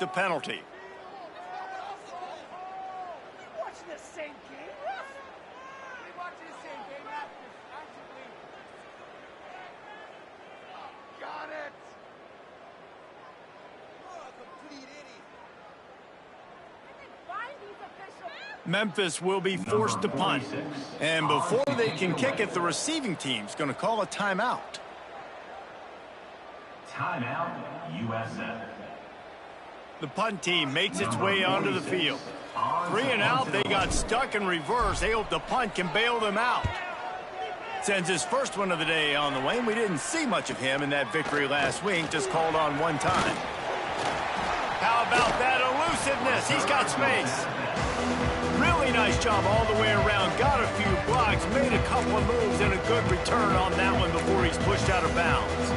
the penalty. Watching the same game, ref? We watching the same game actively. Got it. Complete idiot. Memphis will be forced to punt. And before they can kick it, the receiving team's going to call a timeout. Timeout, USA. The punt team makes its way onto the field. 3 and out, they got stuck in reverse. They hope the punt can bail them out. Sends his first one of the day on the way, and we didn't see much of him in that victory last week, just called on one time. How about that elusiveness? He's got space. Really nice job all the way around. Got a few blocks, made a couple of moves, and a good return on that one before he's pushed out of bounds.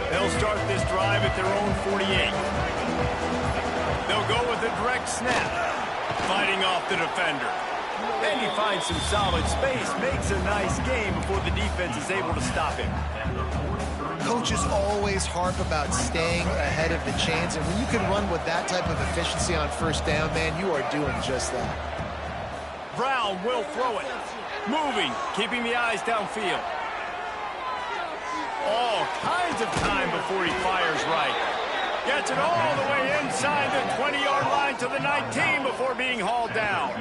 They'll start this drive at their own 48. They'll go with a direct snap, fighting off the defender. And he finds some solid space, makes a nice game before the defense is able to stop him. Coaches always harp about staying ahead of the chains, and when you can run with that type of efficiency on first down, man, you are doing just that. Brown will throw it. Moving, keeping the eyes downfield. All kinds of time before he fires right. Gets it all the way inside the 20-yard line to the 19 before being hauled down.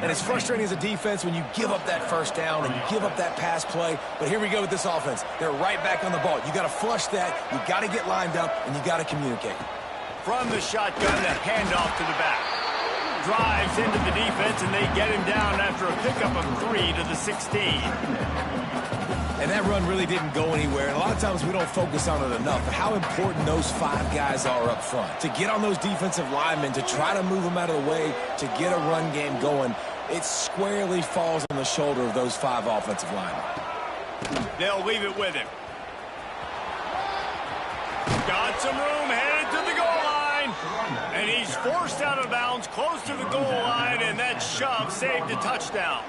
And it's frustrating as a defense when you give up that first down and you give up that pass play. But here we go with this offense. They're right back on the ball. You got to flush that. You got to get lined up, and you got to communicate. From the shotgun, the handoff to the back. Drives into the defense, and they get him down after a pickup of 3 to the 16. And that run really didn't go anywhere. And a lot of times we don't focus on it enough. But how important those 5 guys are up front. To get on those defensive linemen, to try to move them out of the way, to get a run game going, it squarely falls on the shoulder of those 5 offensive linemen. They'll leave it with him. Got some room, headed to the goal line. And he's forced out of bounds, close to the goal line, and that shove saved a touchdown.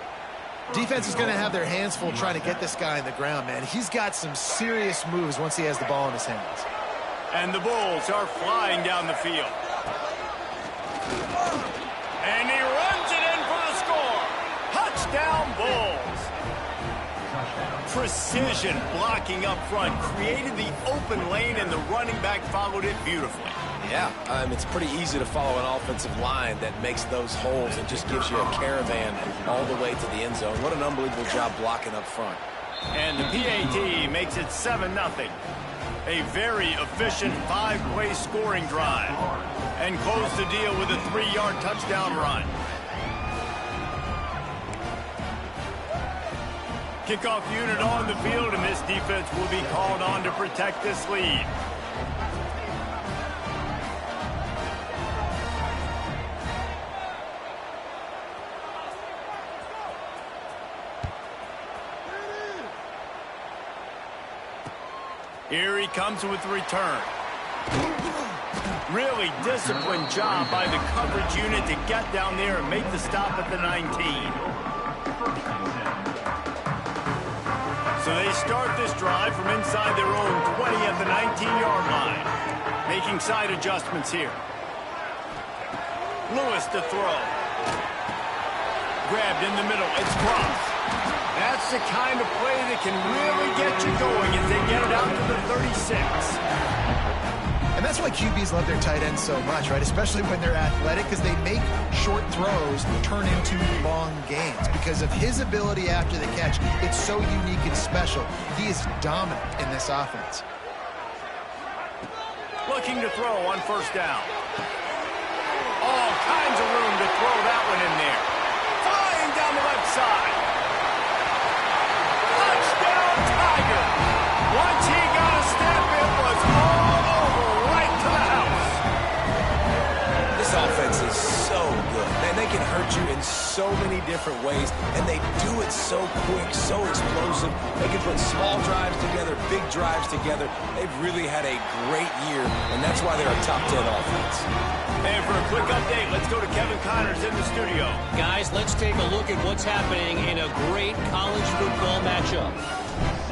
Defense is going to have their hands full trying to get this guy on the ground, man. He's got some serious moves once he has the ball in his hands. And the Bulls are flying down the field. And he runs it in for the score. Touchdown, Bulls. Precision blocking up front created the open lane, and the running back followed it beautifully. Yeah, it's pretty easy to follow an offensive line that makes those holes and just gives you a caravan all the way to the end zone. What an unbelievable job blocking up front. And the PAT makes it 7-0. A very efficient 5-play scoring drive. And close the deal with a 3-yard touchdown run. Kickoff unit on the field, and this defense will be called on to protect this lead. Here he comes with the return. Really disciplined job by the coverage unit to get down there and make the stop at the 19. So they start this drive from inside their own 20 at the 19-yard line. Making side adjustments here. Lewis to throw. Grabbed in the middle. It's crossed. That's the kind of play that can really get you going as they get it out to the 36. And that's why QBs love their tight ends so much, right? Especially when they're athletic, because they make short throws turn into long gains. Because of his ability after the catch, it's so unique and special. He is dominant in this offense. Looking to throw on first down. All kinds of room to throw that one in there. Flying down the left side. Touchdown, Tiger. Once he got a step, it was all over right to the house. This offense is so good. Man, they can hurt you in so many different ways, and they do it so quick, so explosive. They can put small drives together, big drives together. They've really had a great year, and that's why they're a top 10 offense. And for a quick update, let's go to Kevin Connors in the studio. Guys, let's take a look at what's happening in a great college football matchup.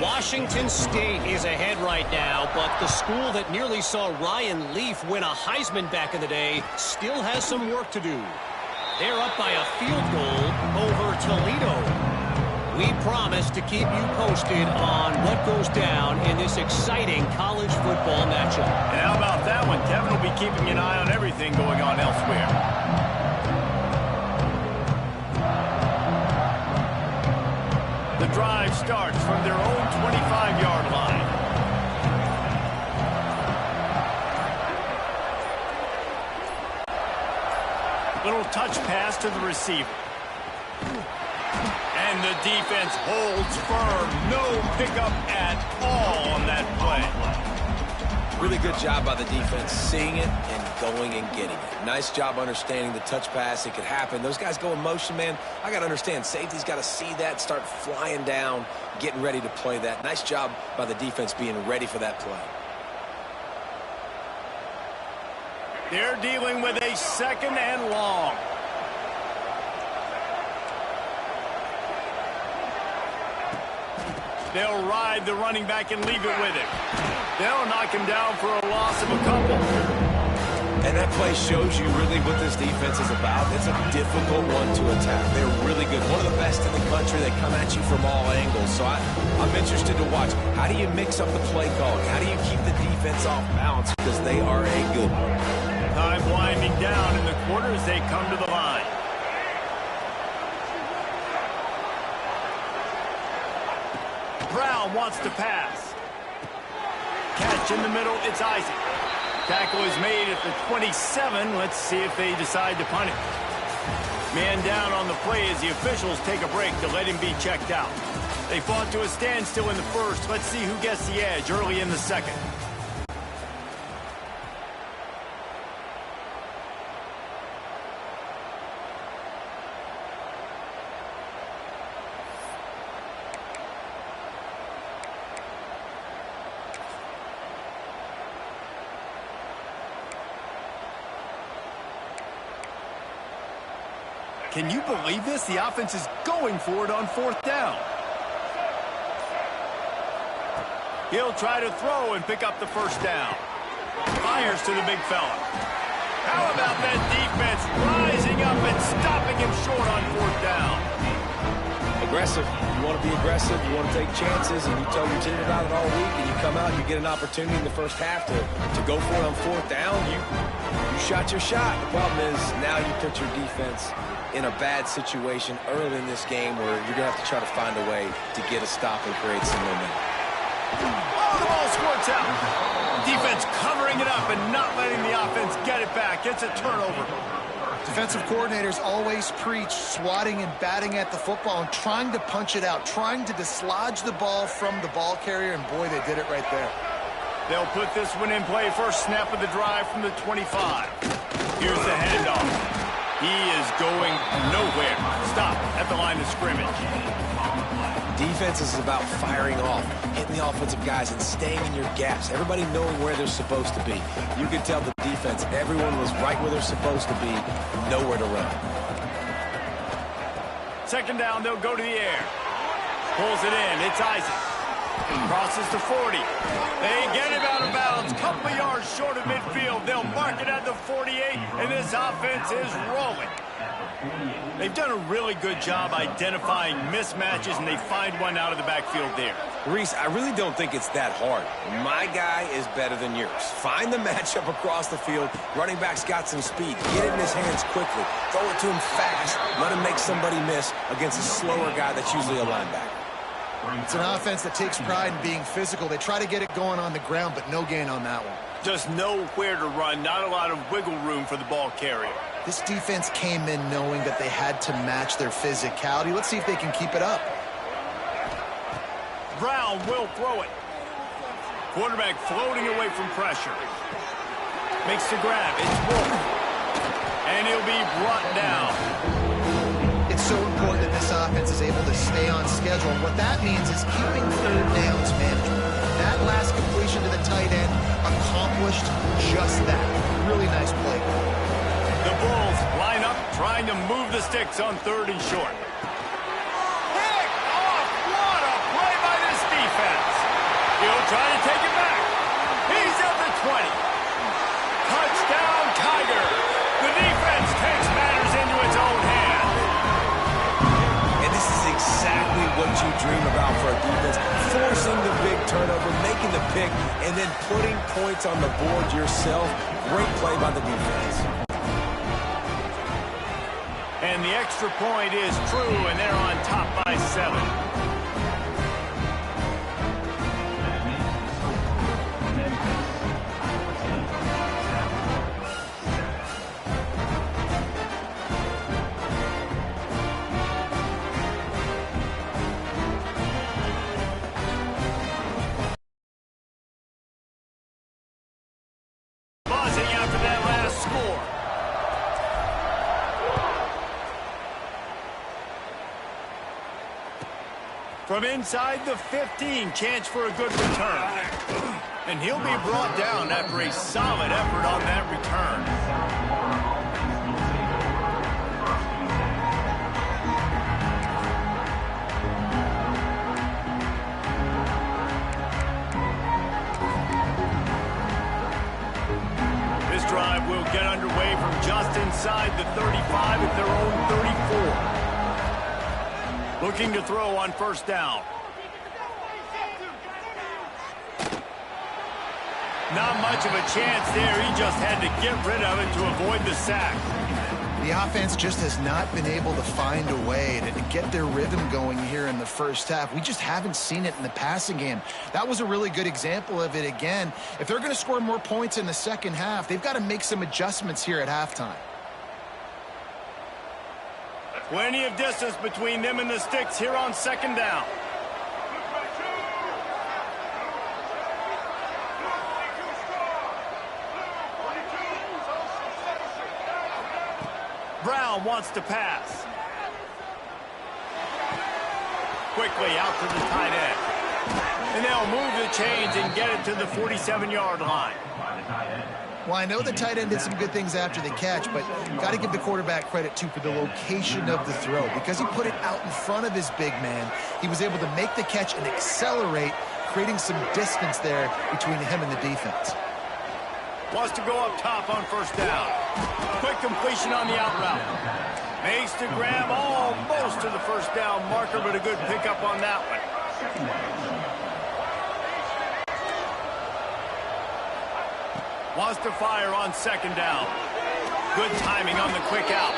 Washington State is ahead right now, but the school that nearly saw Ryan Leaf win a Heisman back in the day still has some work to do. They're up by a field goal over Toledo. We promise to keep you posted on what goes down in this exciting college football matchup. And how about that one? Kevin will be keeping an eye on everything going on elsewhere. The drive starts from their own 25-yard line. Little touch pass to the receiver. And the defense holds firm. No pickup at all on that play. Really good job by the defense, seeing it and going and getting it. Nice job understanding the touch pass. It could happen. Those guys go in motion, man. I got to understand, safety's got to see that, start flying down, getting ready to play that. Nice job by the defense being ready for that play. They're dealing with a second and long. They'll ride the running back and leave it with him. They'll knock him down for a loss of a couple. And that play shows you really what this defense is about. It's a difficult one to attack. They're really good. One of the best in the country. They come at you from all angles. So I'm interested to watch. How do you mix up the play calling? How do you keep the defense off balance? Because they are a good one. Time winding down in the quarter as they come to the line. Brown wants to pass. Catch in the middle, it's Isaac. Tackle is made at the 27. Let's see if they decide to punt it. Man down on the play as the officials take a break to let him be checked out. They fought to a standstill in the first. Let's see who gets the edge early in the second. Can you believe this? The offense is going for it on fourth down. He'll try to throw and pick up the first down. Fires to the big fella. How about that defense rising up and stopping him short on fourth down? Aggressive. You want to be aggressive. You want to take chances, and you tell your team about it all week, and you come out and you get an opportunity in the first half to go for it on fourth down. You shot your shot. The problem is now you put your defense in a bad situation early in this game where you're going to have to try to find a way to get a stop and create some momentum. Oh, the ball squirts out. Defense covering it up and not letting the offense get it back. It's a turnover. Defensive coordinators always preach swatting and batting at the football and trying to punch it out, trying to dislodge the ball from the ball carrier, and boy, they did it right there. They'll put this one in play. First snap of the drive from the 25. Here's the handoff. He is going nowhere. Stop at the line of scrimmage. Defense is about firing off, hitting the offensive guys and staying in your gaps. Everybody knowing where they're supposed to be. You could tell the defense, everyone was right where they're supposed to be, nowhere to run. Second down, they'll go to the air. Pulls it in. It's Isaac. Crosses the 40. They get him out of bounds. Couple of yards short of midfield. They'll mark it at the 48, and this offense is rolling. They've done a really good job identifying mismatches, and they find one out of the backfield there. Reese, I really don't think it's that hard. My guy is better than yours. Find the matchup across the field. Running back's got some speed. Get it in his hands quickly. Throw it to him fast. Let him make somebody miss against a slower guy that's usually a linebacker. It's an offense that takes pride in being physical. They try to get it going on the ground, but no gain on that one. Just nowhere to run. Not a lot of wiggle room for the ball carrier. This defense came in knowing that they had to match their physicality. Let's see if they can keep it up. Brown will throw it. Quarterback floating away from pressure. Makes the grab. It's Wolf. And he'll be brought down. It's so important that this offense is able to stay on schedule. And what that means is keeping third downs management. That last completion to the tight end accomplished just that. Really nice play. The Bulls line up trying to move the sticks on 3rd and short. Pick off! What a play by this defense. He'll try to take it back. He's at the 20. Touchdown, Tiger. The defense takes matters into its own hands. And this is exactly what you dream about for a defense. Forcing the big turnover, making the pick, and then putting points on the board yourself. Great play by the defense. And the extra point is true, and they're on top by 7. Buzzing after that last score. From inside the 15, chance for a good return. And he'll be brought down after a solid effort on that return. This drive will get underway from just inside the 35 at their own 34. Looking to throw on 1st down. Not much of a chance there. He just had to get rid of it to avoid the sack. The offense just has not been able to find a way to get their rhythm going here in the first half. We just haven't seen it in the passing game. That was a really good example of it again. If they're going to score more points in the second half, they've got to make some adjustments here at halftime. Plenty of distance between them and the sticks here on 2nd down. Brown wants to pass. Quickly out to the tight end. And they'll move the chains and get it to the 47-yard line. Well, I know the tight end did some good things after the catch, but got to give the quarterback credit, too, for the location of the throw. Because he put it out in front of his big man, he was able to make the catch and accelerate, creating some distance there between him and the defense. Wants to go up top on 1st down. Quick completion on the out route. Makes the grab almost to the 1st down marker, but a good pickup on that one. Wants to fire on 2nd down. Good timing on the quick out.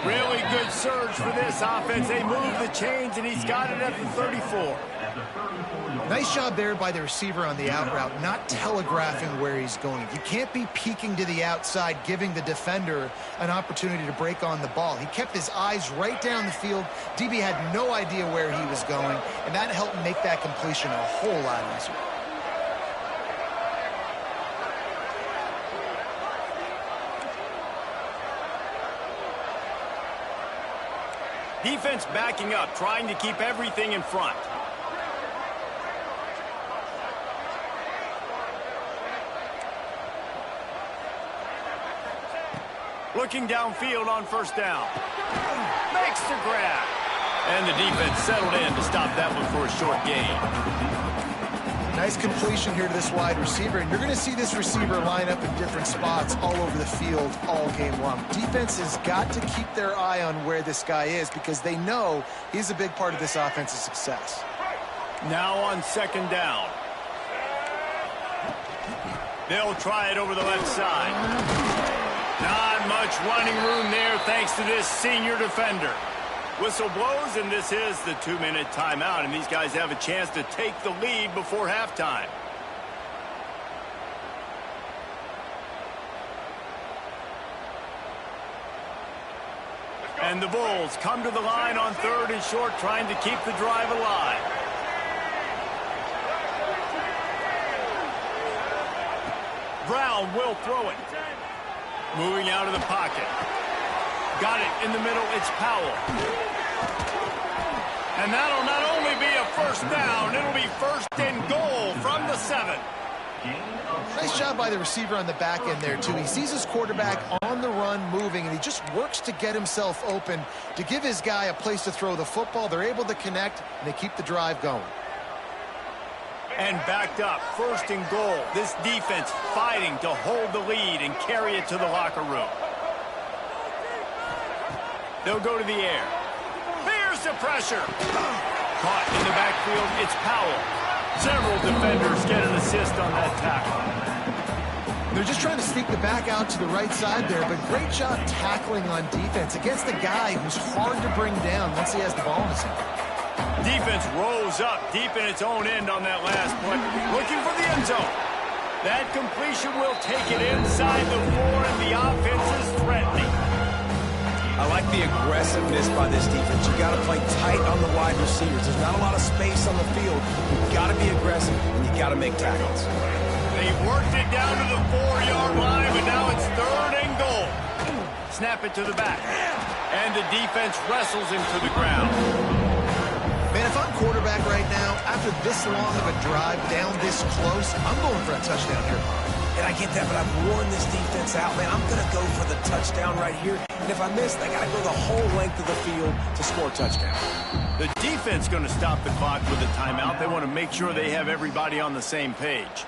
Really good surge for this offense. They move the chains, and he's got it at the 34. Nice job there by the receiver on the out route, not telegraphing where he's going. You can't be peeking to the outside, giving the defender an opportunity to break on the ball. He kept his eyes right down the field. DB had no idea where he was going, and that helped make that completion a whole lot easier. Defense backing up, trying to keep everything in front. Looking downfield on 1st down. Makes the grab. And the defense settled in to stop that one for a short gain. Nice completion here to this wide receiver, and you're going to see this receiver line up in different spots all over the field all game long. Defense has got to keep their eye on where this guy is because they know he's a big part of this offense's success. Now on 2nd down. They'll try it over the left side. Not much running room there thanks to this senior defender. Whistle blows, and this is the 2-minute timeout, and these guys have a chance to take the lead before halftime. And the Bulls come to the line on 3rd and short, trying to keep the drive alive. Brown will throw it. Moving out of the pocket. Got it in the middle. It's Powell. And that'll not only be a first down, it'll be first and goal from the 7. Nice job by the receiver on the back end there, too. He sees his quarterback on the run moving, and he just works to get himself open to give his guy a place to throw the football. They're able to connect, and they keep the drive going. And backed up, first and goal. This defense fighting to hold the lead and carry it to the locker room. They'll go to the air. There's the pressure. Caught in the backfield, it's Powell. Several defenders get an assist on that tackle. They're just trying to sneak the back out to the right side there, but great job tackling on defense against a guy who's hard to bring down once he has the ball in his hand. Defense rose up deep in its own end on that last play, looking for the end zone. That completion will take it inside the 4, and the offense is threatening. I like the aggressiveness by this defense. You got to play tight on the wide receivers. There's not a lot of space on the field. You've got to be aggressive, and you got to make tackles. They worked it down to the 4-yard line, but now it's third and goal. Snap it to the back, and the defense wrestles him to the ground. Man, if I'm quarterback right now, after this long of a drive down this close, I'm going for a touchdown here. And I get that, but I've worn this defense out, man. I'm going to go for the touchdown right here. And if I miss, I got to go the whole length of the field to score a touchdown. The defense going to stop the clock with a timeout. They want to make sure they have everybody on the same page.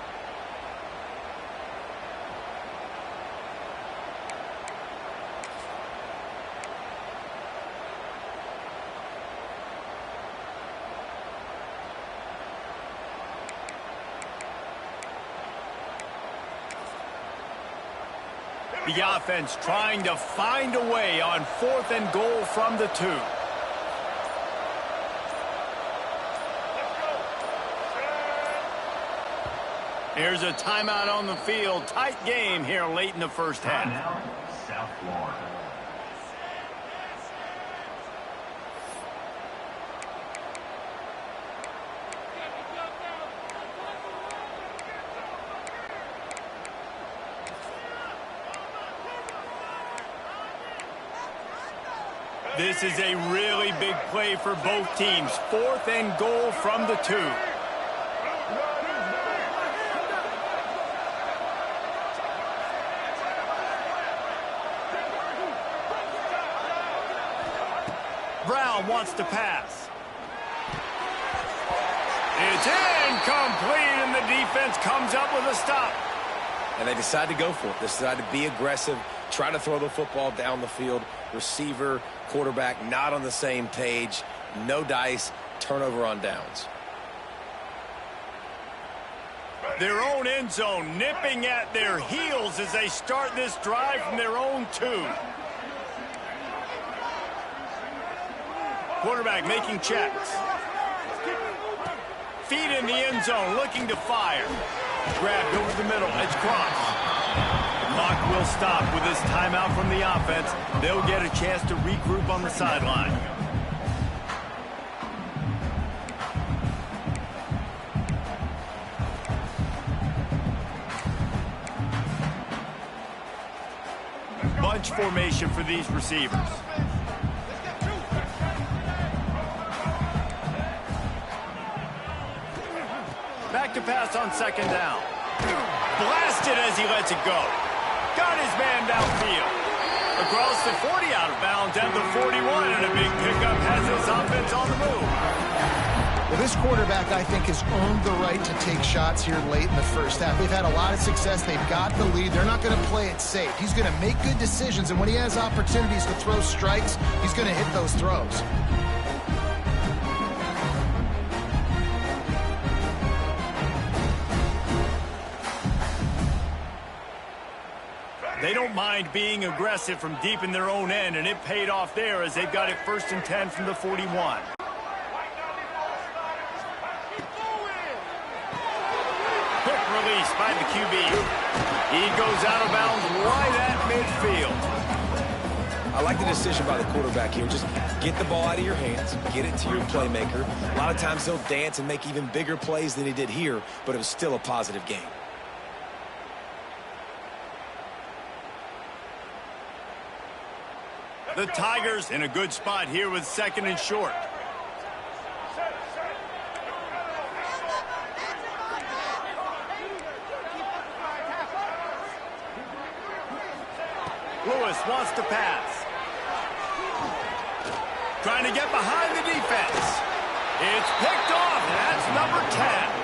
The offense trying to find a way on 4th and goal from the 2. Here's a timeout on the field. Tight game here late in the first half. Timeout, South Florida. This is a really big play for both teams. 4th and goal from the 2. Brown wants to pass. It's incomplete, and the defense comes up with a stop. And they decide to go for it. They decide to be aggressive, try to throw the football down the field. Receiver, quarterback, not on the same page. No dice, turnover on downs. Their own end zone nipping at their heels as they start this drive from their own 2. Quarterback making checks. Feet in the end zone, looking to fire. Grabbed over the middle, it's crossed. The clock will stop with this timeout from the offense. They'll get a chance to regroup on the sideline. Bunch formation for these receivers. Back to pass on 2nd down. Blasted as he lets it go. Got his man downfield. Across the 40, out of bounds at the 41, and a big pickup has his offense on the move. Well, this quarterback, I think, has earned the right to take shots here late in the first half. They've had a lot of success. They've got the lead. They're not going to play it safe. He's going to make good decisions, and when he has opportunities to throw strikes, he's going to hit those throws. They don't mind being aggressive from deep in their own end, and it paid off there as they've got it 1st and 10 from the 41. Quick release by the QB. He goes out of bounds right at midfield. I like the decision by the quarterback here. Just get the ball out of your hands, get it to your playmaker. A lot of times they'll dance and make even bigger plays than he did here, but it was still a positive game. The Tigers in a good spot here with 2nd and short. Lewis wants to pass. Trying to get behind the defense. It's picked off. That's number 10.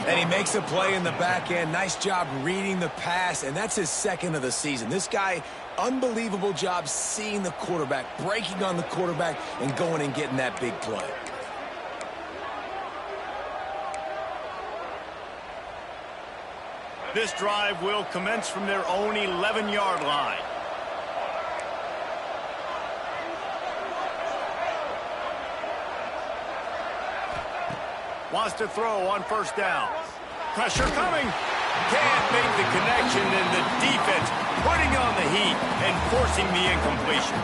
And he makes a play in the back end. Nice job reading the pass, and that's his 2nd of the season. This guy, unbelievable job seeing the quarterback, breaking on the quarterback, and going and getting that big play. This drive will commence from their own 11-yard line. Wants to throw on 1st down. Pressure coming. Can't make the connection, and the defense putting on the heat and forcing the incompletion.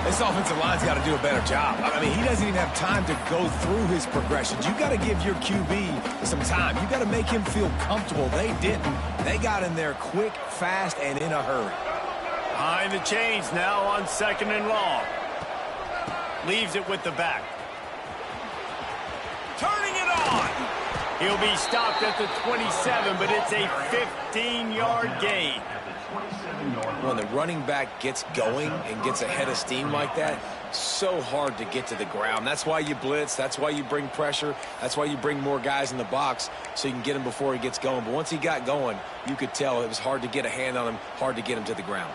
This offensive line's got to do a better job. I mean, he doesn't even have time to go through his progressions. You got to give your QB some time. You got to make him feel comfortable. They didn't. They got in there quick, fast, and in a hurry. Behind the chains now on 2nd and long. Leaves it with the back. Turning it on. He'll be stopped at the 27, but it's a 15-yard gain. When the running back gets going and gets ahead of steam like that, so hard to get to the ground. That's why you blitz. That's why you bring pressure. That's why you bring more guys in the box so you can get him before he gets going. But once he got going, you could tell it was hard to get a hand on him, hard to get him to the ground.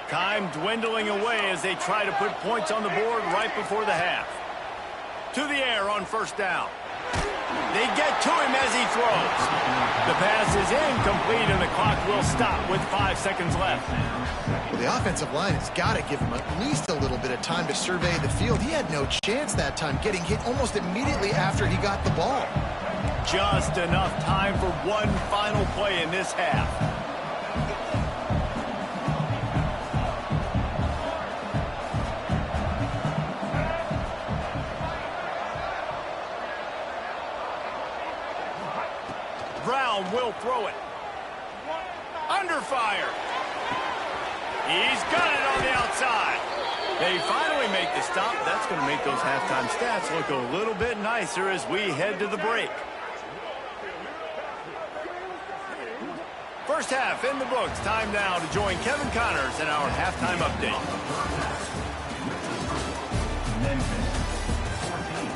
Time dwindling away as they try to put points on the board right before the half. To the air on 1st down. They get to him as he throws. The pass is incomplete, and the clock will stop with 5 seconds left. Well, the offensive line has got to give him at least a little bit of time to survey the field. He had no chance that time, getting hit almost immediately after he got the ball. Just enough time for one final play in this half. Brown will throw it. Under fire. He's got it on the outside. They finally make the stop. That's going to make those halftime stats look a little bit nicer as we head to the break. First half in the books. Time now to join Kevin Connors in our halftime update. Memphis 14,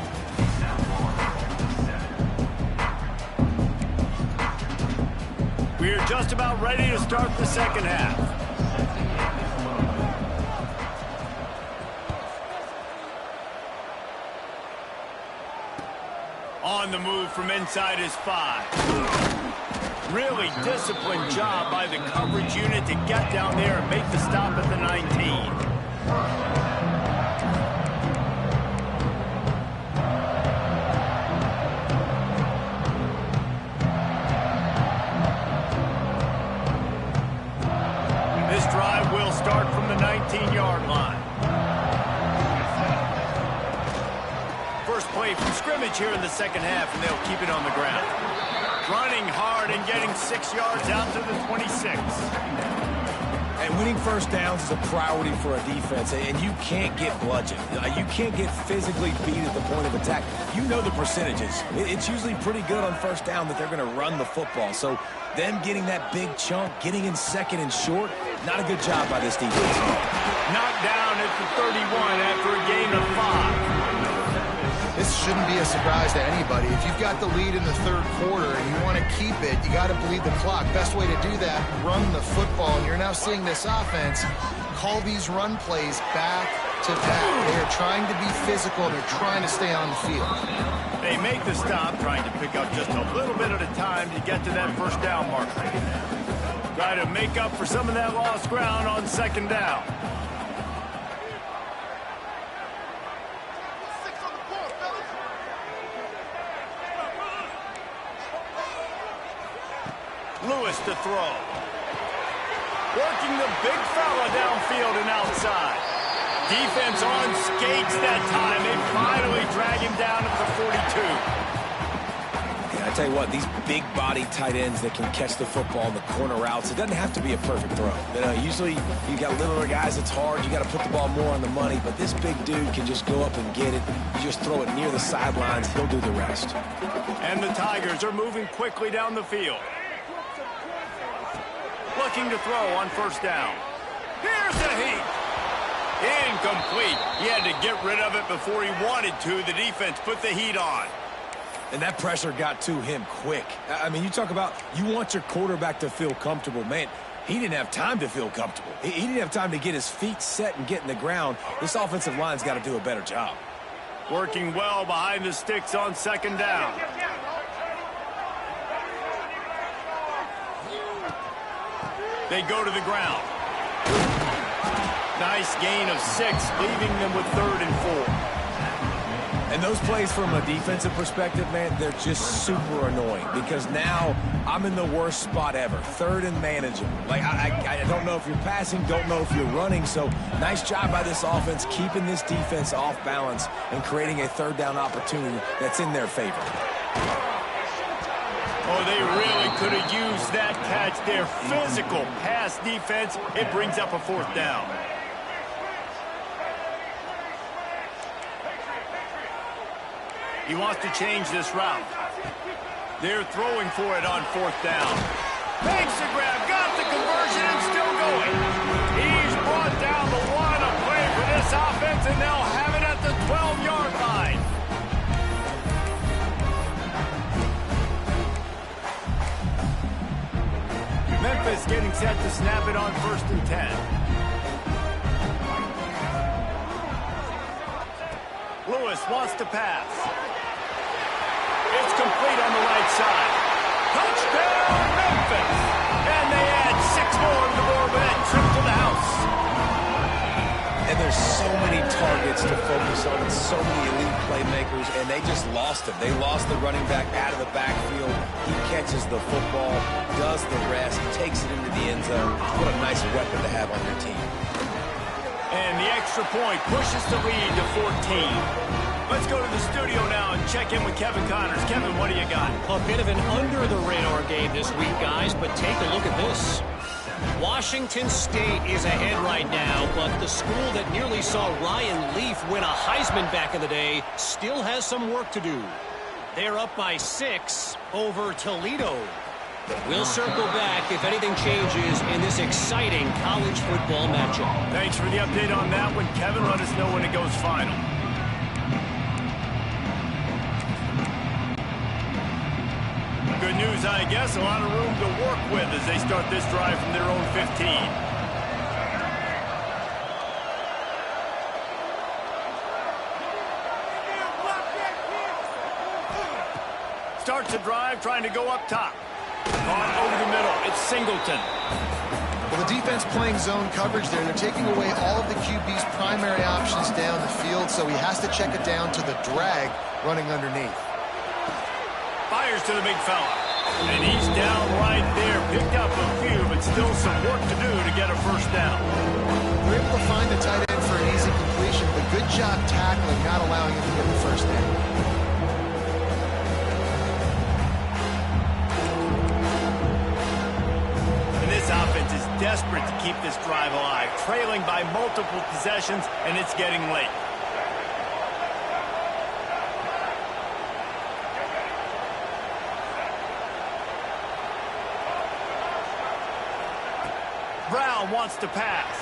We're just about ready to start the second half. On the move from inside his 5. Really disciplined job by the coverage unit to get down there and make the stop at the 19. This drive will start from the 19-yard line. First play from scrimmage here in the second half, and they'll keep it on the ground. Running hard and getting 6 yards out to the 26. And winning first downs is a priority for a defense, and you can't get bludgeoned. You can't get physically beat at the point of attack. You know the percentages. It's usually pretty good on first down that they're going to run the football. So them getting that big chunk, getting in 2nd and short, not a good job by this defense. Knocked down at the 31 after a gain of 5. This shouldn't be a surprise to anybody. If you've got the lead in the third quarter and you want to keep it, you got to bleed the clock. Best way to do that, run the football. And you're now seeing this offense call these run plays back to back. They are trying to be physical. They're trying to stay on the field. They make the stop, trying to pick up just a little bit at a time to get to that first down marker. Try to make up for some of that lost ground on second down. Lewis to throw. Working the big fella downfield and outside. Defense on skates that time. They finally drag him down at the 42. Yeah, I tell you what, these big-body tight ends that can catch the football in the corner routes, it doesn't have to be a perfect throw. You know, usually you got littler guys, it's hard. You got to put the ball more on the money, but this big dude can just go up and get it. You just throw it near the sidelines, he'll do the rest. And the Tigers are moving quickly down the field. Looking to throw on first down. Here's the heat. Incomplete. He had to get rid of it before he wanted to. The defense put the heat on. And that pressure got to him quick. I mean, you talk about you want your quarterback to feel comfortable. Man, he didn't have time to feel comfortable. He didn't have time to get his feet set and get in the ground. This offensive line's got to do a better job. Working well behind the sticks on second down. They go to the ground. Nice gain of 6, leaving them with 3rd and 4. And those plays from a defensive perspective, man, they're just super annoying because now I'm in the worst spot ever. 3rd and manageable. Like, I don't know if you're passing, don't know if you're running. So nice job by this offense keeping this defense off balance and creating a 3rd down opportunity that's in their favor. Oh, they really could have used that catch. Their physical pass defense, it brings up a 4th down. He wants to change this route. They're throwing for it on 4th down. Makes the grab, got the conversion, and still going. He's brought down the 1, a play for this offense, and they'll have it at the 12-yard line. Memphis getting set to snap it on 1st and 10. Lewis wants to pass. It's complete on the right side. Touchdown, Memphis! And they add 6 more to the board with that trip to the house. And there's so many targets to focus on and so many elite playmakers, and they just lost him. They lost the running back out of the backfield. He catches the football, does the rest, takes it into the end zone. What a nice weapon to have on your team. And the extra point pushes the lead to 14. Let's go to the studio now and check in with Kevin Connors. Kevin, what do you got? A bit of an under-the-radar game this week, guys, but take a look at this. Washington State is ahead right now, but the school that nearly saw Ryan Leaf win a Heisman back in the day still has some work to do. They're up by 6 over Toledo. We'll circle back if anything changes in this exciting college football matchup. Thanks for the update on that one, Kevin. Let us know when it goes final. Good news, I guess. A lot of room to work with as they start this drive from their own 15. Starts the drive, trying to go up top. Caught over the middle. It's Singleton. Well, the defense playing zone coverage there. They're taking away all of the QB's primary options down the field, so he has to check it down to the drag running underneath. Fires to the big fella. And he's down right there. Picked up a few, but still some work to do to get a first down. They're able to find the tight end for an easy completion, but good job tackling, not allowing him to get the first down. And this offense is desperate to keep this drive alive. Trailing by multiple possessions, and it's getting late. Brown wants to pass.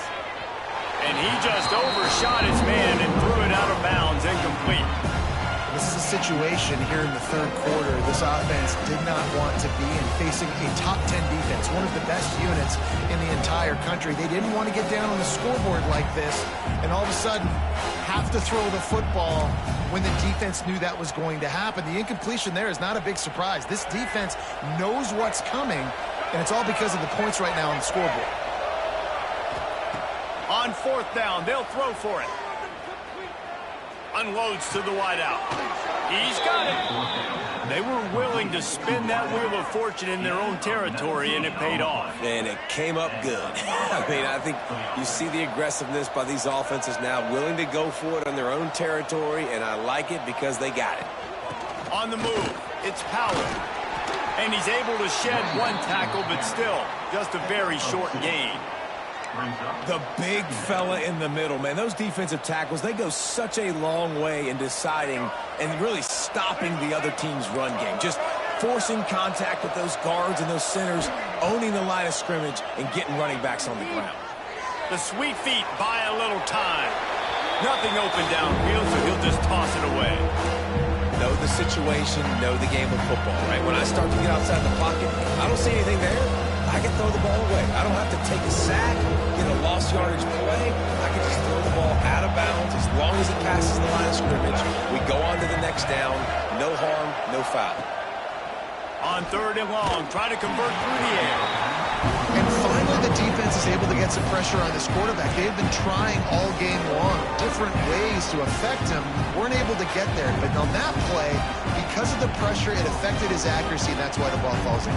And he just overshot his man and threw it out of bounds, incomplete. This is a situation here in the 3rd quarter this offense did not want to be in, facing a top 10 defense, one of the best units in the entire country. They didn't want to get down on the scoreboard like this and all of a sudden have to throw the football when the defense knew that was going to happen. The incompletion there is not a big surprise. This defense knows what's coming, and it's all because of the points right now on the scoreboard. On 4th down, they'll throw for it. Unloads to the wideout. He's got it. They were willing to spin that wheel of fortune in their own territory, and it paid off. And it came up good. I mean, I think you see the aggressiveness by these offenses now, willing to go for it on their own territory, and I like it because they got it. On the move, it's Powell. And he's able to shed one tackle, but still, just a very short gain. The big fella in the middle, man. Those defensive tackles, they go such a long way in deciding and really stopping the other team's run game. Just forcing contact with those guards and those centers, owning the line of scrimmage, and getting running backs on the ground. The sweet feet buy a little time. Nothing open downfield, so he'll just toss it away. Know the situation, know the game of football, right? When I start to get outside the pocket, I don't see anything there. I can throw the ball away. I don't have to take a sack, get a lost yardage play. I can just throw the ball out of bounds as long as it passes the line of scrimmage. We go on to the next down. No harm, no foul. On 3rd and long, try to convert through the air. And finally, the defense is able to get some pressure on this quarterback. They've been trying all game long, different ways to affect him. Weren't able to get there. But on that play, because of the pressure, it affected his accuracy, and that's why the ball falls in.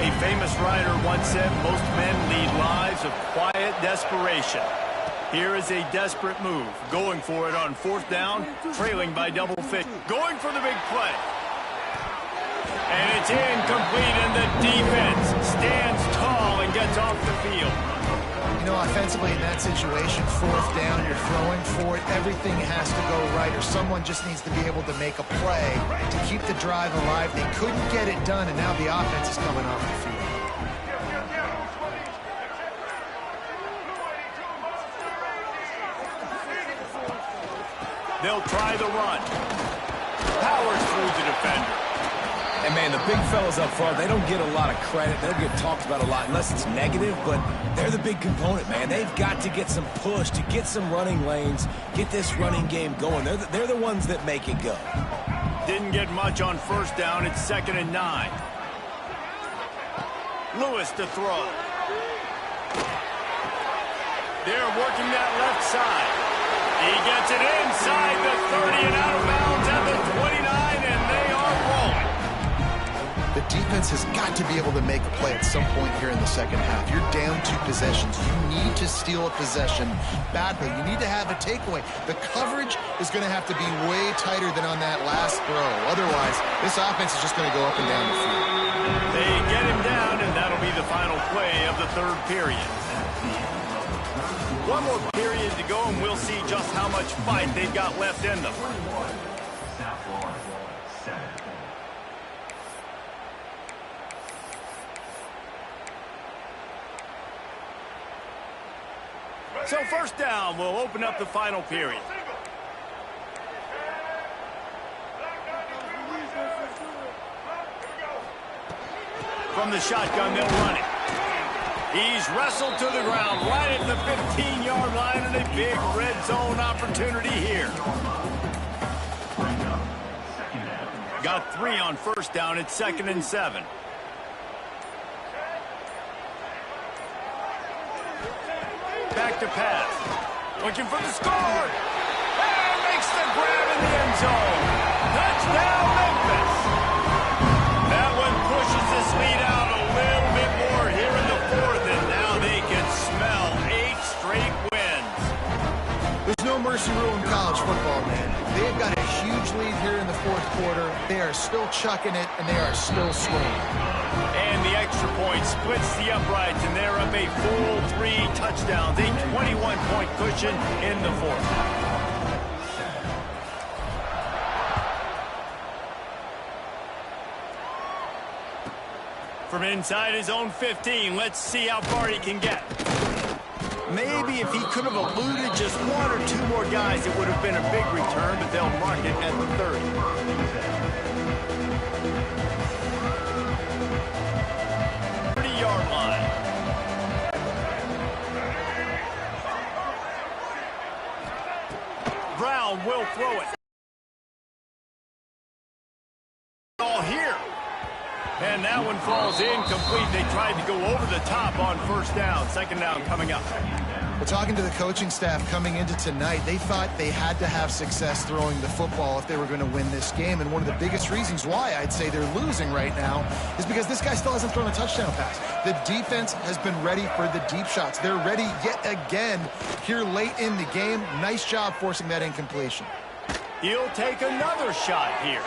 A famous writer once said, most men lead lives of quiet desperation. Here is a desperate move, going for it on 4th down, trailing by double figures, going for the big play. And it's incomplete, and the defense stands tall and gets off the field. You know, offensively in that situation, 4th down, you're throwing for it, everything has to go right, or someone just needs to be able to make a play to keep the drive alive. They couldn't get it done, and now the offense is coming off the field. They'll try the run. Powers through the defender. And, man, the big fellas up front, they don't get a lot of credit. They don't get talked about a lot unless it's negative, but they're the big component, man. They've got to get some push, to get some running lanes, get this running game going. They're the ones that make it go. Didn't get much on 1st down. It's 2nd and 9. Lewis to throw. They're working that left side. He gets it inside the 30 and out of bounds at the 29, and they are rolling. The defense has got to be able to make a play at some point here in the second half. You're down 2 possessions. You need to steal a possession badly. You need to have a takeaway. The coverage is going to have to be way tighter than on that last throw. Otherwise, this offense is just going to go up and down the field. They get him down, and that'll be the final play of the 3rd period. One more period to go, and we'll see just how much fight they've got left in them. So 1st down will open up the final period. From the shotgun, they'll run it. He's wrestled to the ground right at the 15-yard line, and a big red zone opportunity here. Got 3 on 1st down. It's 2nd and 7. Back to pass. Looking for the score. And makes the grab in the end zone. Touchdown, Memphis. That one pushes this lead out a little bit more here in the 4th, and now they can smell 8 straight wins. There's no mercy rule in college football, man. They've got a huge lead here in the 4th quarter. They are still chucking it, and they are still swinging. And the extra point splits the uprights, and they're up a full 3 touchdowns, a 21-point cushion in the 4th. From inside his own 15, let's see how far he can get. Maybe if he could have eluded just 1 or 2 more guys, it would have been a big return, but they'll mark it at the 30. 30-yard line. Brown will throw it. All here. And that one falls incomplete. They tried to go over the top on 1st down. 2nd down coming up. Well, talking to the coaching staff coming into tonight, they thought they had to have success throwing the football if they were going to win this game. And one of the biggest reasons why I'd say they're losing right now is because this guy still hasn't thrown a touchdown pass. The defense has been ready for the deep shots. They're ready yet again here late in the game. Nice job forcing that incompletion. He'll take another shot here.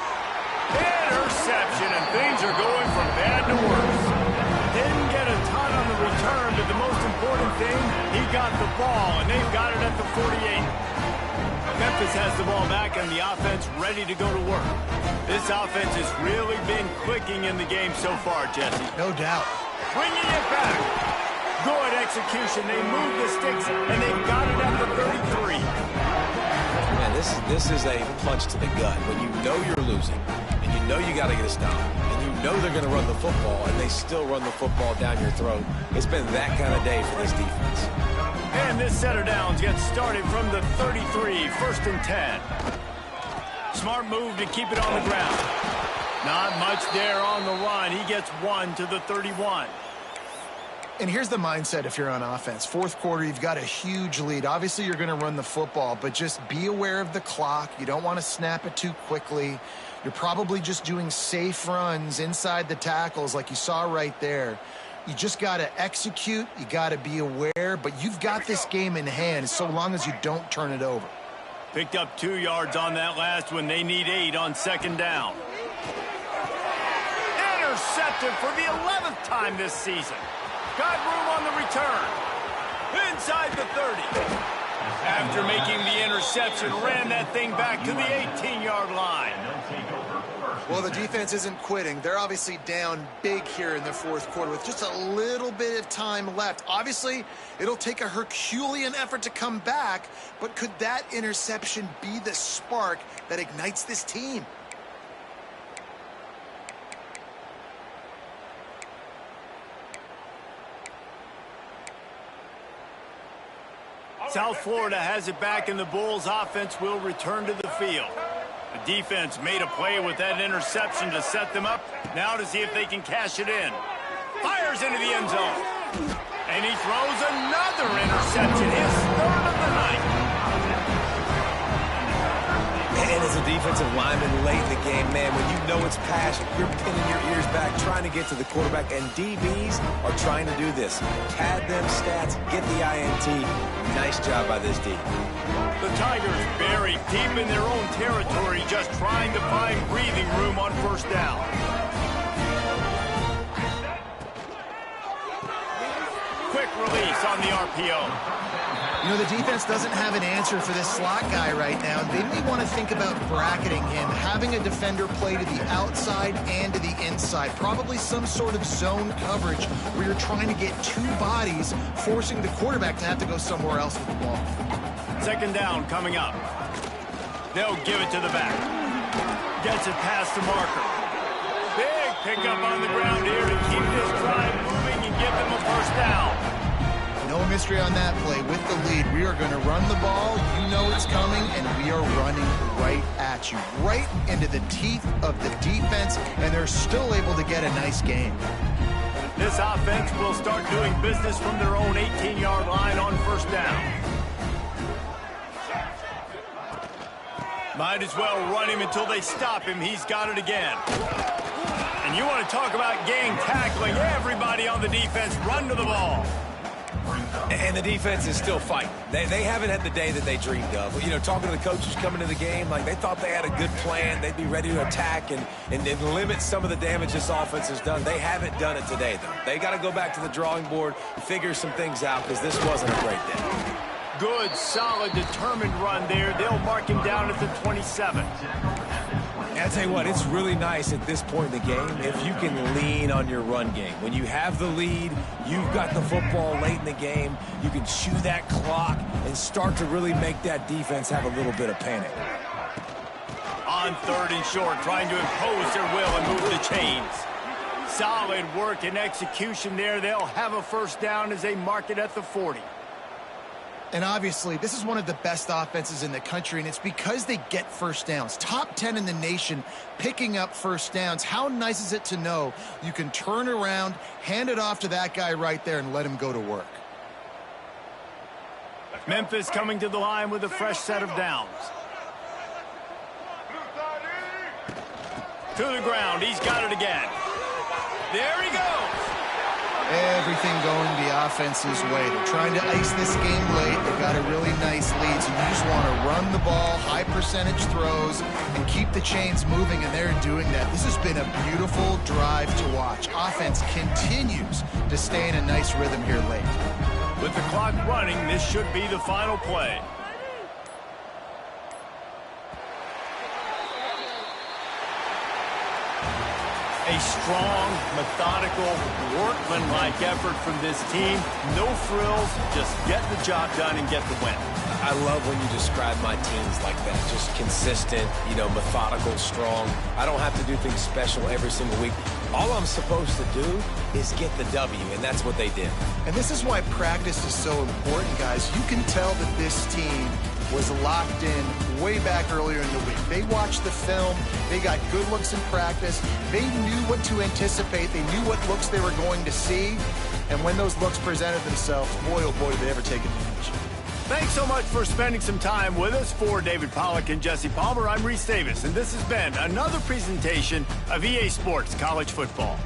Interception, and things are going from bad to worse. Didn't get a ton on the return, but the most important thing, he got the ball, and they've got it at the 48. Memphis has the ball back, and the offense ready to go to work. This offense has really been clicking in the game so far, Jesse. No doubt. Bringing it back. Good execution. They move the sticks, and they've got it at the 33. Man, this is a punch to the gut. When you know you're losing, and you know you got to get a stop, and you know they're going to run the football, and they still run the football down your throat. It's been that kind of day for this defense. And this set of downs gets started from the 33, 1st and 10. Smart move to keep it on the ground. Not much there on the run. He gets 1 to the 31. And here's the mindset if you're on offense. Fourth quarter, you've got a huge lead. Obviously, you're going to run the football, but just be aware of the clock. You don't want to snap it too quickly. You're probably just doing safe runs inside the tackles like you saw right there. You just got to execute. You got to be aware, but you've got this game in hand so long as you don't turn it over. Picked up 2 yards on that last one. They need 8 on 2nd down. Intercepted for the 11th time this season. Got room on the return. Inside the 30. After making the interception, ran that thing back to the 18-yard line. Well, the defense isn't quitting. They're obviously down big here in the fourth quarter with just a little bit of time left. Obviously, it'll take a Herculean effort to come back, but could that interception be the spark that ignites this team? South Florida has it back, and the Bulls offense will return to the field. The defense made a play with that interception to set them up. Now to see if they can cash it in. Fires into the end zone. And he throws another interception, his 3rd of the night. And as a defensive lineman late in the game, man, when you know it's pass, you're pinning your ears back, trying to get to the quarterback, and DBs are trying to do this. Pad them stats, get the INT. Nice job by this D. The Tigers buried deep in their own territory, just trying to find breathing room on 1st down. Quick release on the RPO. You know, the defense doesn't have an answer for this slot guy right now. They may want to think about bracketing him, having a defender play to the outside and to the inside. Probably some sort of zone coverage where you're trying to get 2 bodies, forcing the quarterback to have to go somewhere else with the ball. 2nd down coming up. They'll give it to the back. Gets it past the marker. Big pickup on the ground here to keep this drive moving and give them a 1st down. No mystery on that play. With the lead, we are going to run the ball. You know it's coming, and we are running right at you, right into the teeth of the defense, and they're still able to get a nice game. This offense will start doing business from their own 18-yard line on 1st down. Might as well run him until they stop him. He's got it again. And you want to talk about gang tackling. Everybody on the defense run to the ball. And the defense is still fighting. They haven't had the day that they dreamed of. You know, talking to the coaches coming to the game, like they thought they had a good plan. They'd be ready to attack and limit some of the damage this offense has done. They haven't done it today, though. They got to go back to the drawing board and figure some things out because this wasn't a great day. Good, solid, determined run there. They'll mark him down at the 27. And I tell you what, it's really nice at this point in the game if you can lean on your run game. When you have the lead, you've got the football late in the game, you can chew that clock and start to really make that defense have a little bit of panic. On 3rd and short, trying to impose their will and move the chains. Solid work and execution there. They'll have a 1st down as they mark it at the 40. And obviously, this is one of the best offenses in the country, and it's because they get 1st downs. Top 10 in the nation picking up 1st downs. How nice is it to know you can turn around, hand it off to that guy right there, and let him go to work? Memphis coming to the line with a fresh set of downs. To the ground. He's got it again. There he goes. Everything going the offense's way. They're trying to ice this game late. They've got a really nice lead, so you just want to run the ball, high percentage throws, and keep the chains moving, and they're doing that. This has been a beautiful drive to watch. Offense continues to stay in a nice rhythm here late. With the clock running, this should be the final play. A strong, methodical, workman-like effort from this team. No frills, just get the job done and get the win. I love when you describe my teams like that. Just consistent, methodical, strong. I don't have to do things special every single week. All I'm supposed to do is get the W, and that's what they did. And this is why practice is so important, guys. You can tell that this team was locked in way back earlier in the week. They watched the film. They got good looks in practice. They knew what to anticipate. They knew what looks they were going to see. And when those looks presented themselves, boy, oh boy, did they ever take advantage. Thanks so much for spending some time with us. For David Pollack and Jesse Palmer, I'm Reese Davis, and this has been another presentation of EA Sports College Football.